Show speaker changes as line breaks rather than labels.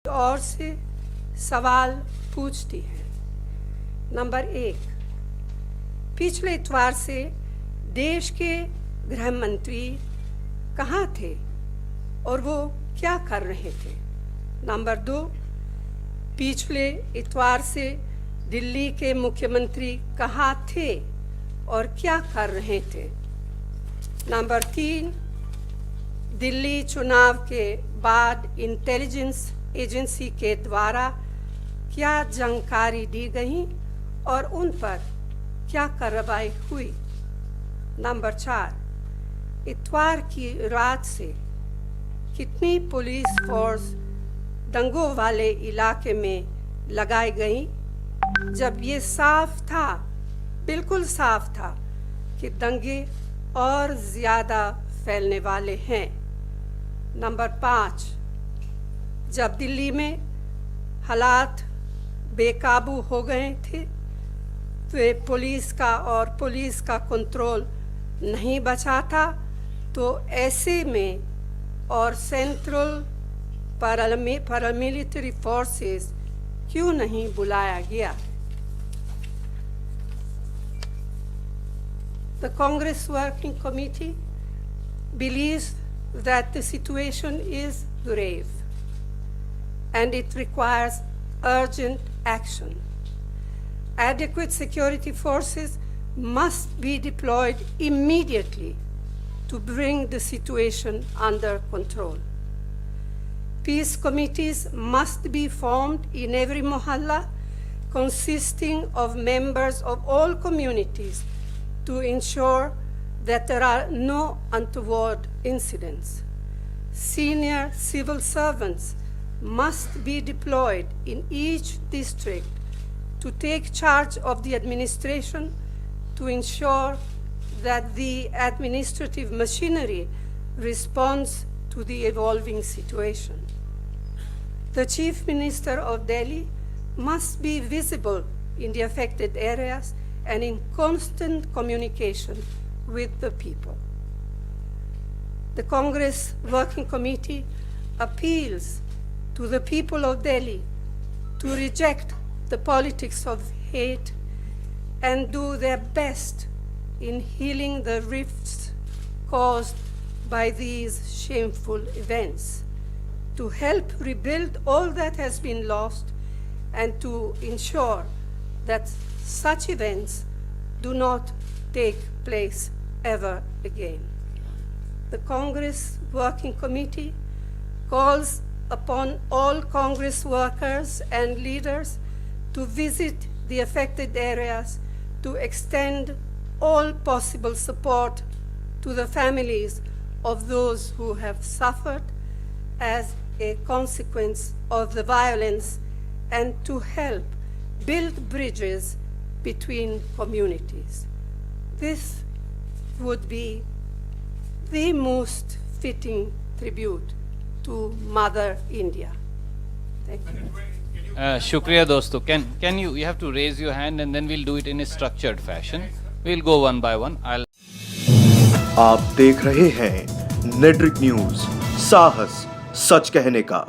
और से सवाल पूछती है। नंबर 1, पिछले इतवार से देश के गृह मंत्री कहाँ थे और वो क्या कर रहे थे? नंबर 2, पिछले इतवार से दिल्ली के मुख्यमंत्री कहाँ थे और क्या कर रहे थे? नंबर 3, दिल्ली चुनाव के बाद इंटेलिजेंस एजेंसी के द्वारा क्या जानकारी दी गई और उन पर क्या कार्रवाई हुई? नंबर 4, इतवार की रात से कितनी पुलिस फोर्स दंगों वाले इलाके में लगाई गई जब ये साफ था, बिल्कुल साफ था कि दंगे और ज़्यादा फैलने वाले हैं? नंबर 5, जब दिल्ली में हालात बेकाबू हो गए थे तो पुलिस का कंट्रोल नहीं बचा था, तो ऐसे में और सेंट्रल पैरामिलिट्री फोर्सेस क्यों नहीं बुलाया गया? The Congress Working Committee believes that the situation is grave and it requires urgent action. Adequate security forces must be deployed immediately to bring the situation under control. Peace committees must be formed in every mohalla, consisting of members of all communities, to ensure that there are no untoward incidents. Senior civil servants must be deployed in each district to take charge of the administration to ensure that the administrative machinery responds to the evolving situation. The Chief Minister of Delhi must be visible in the affected areas and in constant communication with the people. The Congress Working Committee appeals to the people of Delhi to reject the politics of hate and do their best in healing the rifts caused by these shameful events, to help rebuild all that has been lost and to ensure that such events do not take place ever again. The Congress Working Committee calls upon all Congress workers and leaders to visit the affected areas to extend all possible support to the families of those who have suffered as a consequence of the violence and to help build bridges between communities. This would be the most fitting tribute to Mother India. Thank you.
Shukriya dosto. Can you have to raise your hand and then we'll do it in a structured fashion. We'll go one by one.
आप देख रहे हैं नेट्रिक news, साहस सच कहने का।